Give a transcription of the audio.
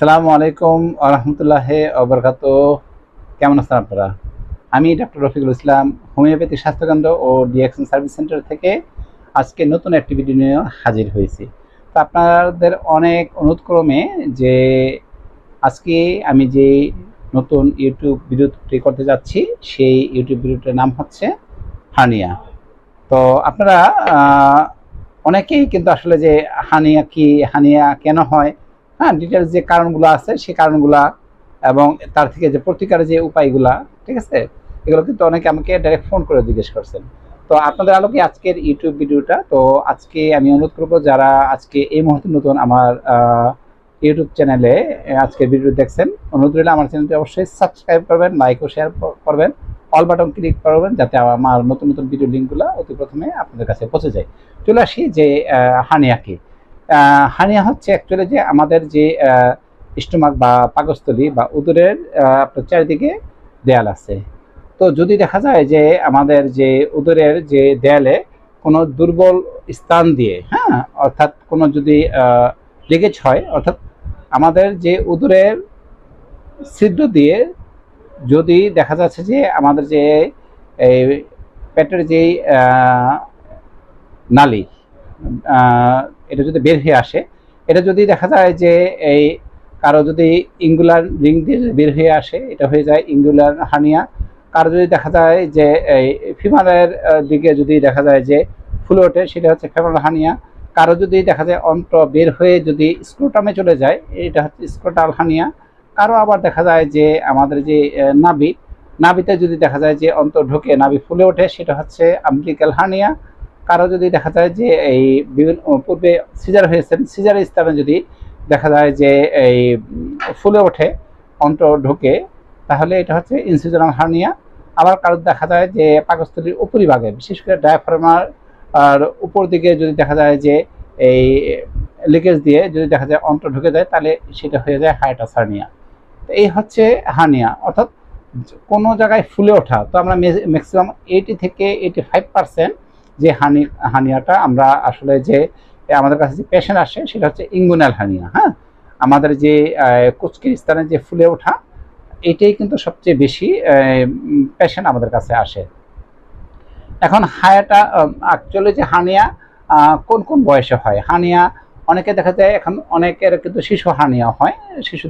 আসসালামু আলাইকুম আরহামতুল্লাহ ওবরকাত। কেমন আছেন আপনারা? আমি ডক্টর রফিকুল ইসলাম, হোমিওপ্যাথি স্বাস্থ্যকেন্দ্র ও ডিএকশন সার্ভিস সেন্টার থেকে আজকে নতুন একটি ভিডিও নিয়ে হাজির হয়েছি। তো আপনাদের অনেক অনুরোধক্রমে যে আজকে আমি যে নতুন ইউটিউব ভিডিওটি করতে যাচ্ছি, সেই ইউটিউব ভিডিওটির নাম হচ্ছে হার্নিয়া। তো আপনারা অনেকেই কিন্তু আসলে যে হার্নিয়া কেন হয়, হ্যাঁ, ডিটেলস যে কারণগুলো আছে সেই কারণগুলা এবং তার থেকে যে প্রতিকারের যে উপায়গুলা, ঠিক আছে, এগুলো কিন্তু অনেকে আমাকে ডাইরেক্ট ফোন করে জিজ্ঞেস করছেন। তো আপনাদের আলোকে আজকের ইউটিউব ভিডিওটা। তো আজকে আমি অনুরোধ করবো যারা আজকে এই মুহূর্তে নতুন আমার ইউটিউব চ্যানেলে আজকের ভিডিও দেখছেন, অনুরোধ রইলে আমার চ্যানেলটি অবশ্যই সাবস্ক্রাইব করবেন, লাইক ও শেয়ার করবেন, অল বাটন ক্লিক করবেন, যাতে আমার নতুন নতুন ভিডিও লিঙ্কগুলো অতি প্রথমে আপনাদের কাছে পৌঁছে যায়। চলে আসি যে হার্নিয়া কি। হার্নিয়া হচ্ছে অ্যাকচুয়ালি যে আমাদের যে স্টোমাক বা পাকস্থলী বা উদরের আপনার চারিদিকে দেয়াল আছে। তো যদি দেখা যায় যে আমাদের যে উদরের যে দেয়ালে কোনো দুর্বল স্থান দিয়ে, হ্যাঁ, অর্থাৎ কোনো যদি লিকেজ হয়, অর্থাৎ আমাদের যে উদরের ছিদ্র দিয়ে যদি দেখা যাচ্ছে যে আমাদের যে এই পেটের যেই নালী, এটা যদি বের হয়ে আসে, এটা যদি দেখা যায় যে এই কারো যদি ইঙ্গুলার রিং দিয়ে বের হয়ে আসে, এটা হয়ে যায় ইঙ্গুলার হার্নিয়া। কারো যদি দেখা যায় যে এই ফিমারের দিকে যদি দেখা যায় যে ফুলে ওঠে, সেটা হচ্ছে ফিমারাল হার্নিয়া। কারো যদি দেখা যায় অন্ত্র বের হয়ে যদি স্ক্রোটামে চলে যায়, এটা হচ্ছে স্ক্রোটাল হার্নিয়া। কারো আবার দেখা যায় যে আমাদের যে নাভিতে যদি দেখা যায় যে অন্তর ঢুকে নাভি ফুলে ওঠে, সেটা হচ্ছে আম্বিলিক্যাল হার্নিয়া। কারো যদি দেখা যায় যে এই বিভিন্ন পূর্বে সিজার হয়েছেন, সিজারের স্থানে যদি দেখা যায় যে এই ফুলে ওঠে, অন্ত্র ঢুকে, তাহলে এটা হচ্ছে ইনসিজনাল হার্নিয়া। আবার কারো দেখা যায় যে পাকস্থলীর উপরিভাগে, বিশেষ করে ডায়াফ্রামার আর উপর দিকে যদি দেখা যায় যে এই লিকেজ দিয়ে যদি দেখা যায় অন্ত্র ঢুকে যায়, তাহলে সেটা হয়ে যায় হায়াটাস হার্নিয়া। এই হচ্ছে হার্নিয়া, অর্থাৎ কোনো জায়গায় ফুলে ওঠা। তো আমরা ম্যাক্সিমাম 80 থেকে 85% যে হার্নিয়াটা আমরা আসলে যে আমাদের কাছে যে পেশেন্ট আসে, সেটা হচ্ছে ইঙ্গুনাল হার্নিয়া। হ্যাঁ, আমাদের যে কুচকির স্থানে যে ফুলে ওঠা, এটাই কিন্তু সবচেয়ে বেশি পেশেন্ট আমাদের কাছে আসে। এখন অ্যাকচুয়ালি যে হার্নিয়া কোন কোন বয়সে হয়? হার্নিয়া অনেকে দেখা যায় এখন অনেকের কিন্তু শিশু হার্নিয়া হয়, শিশু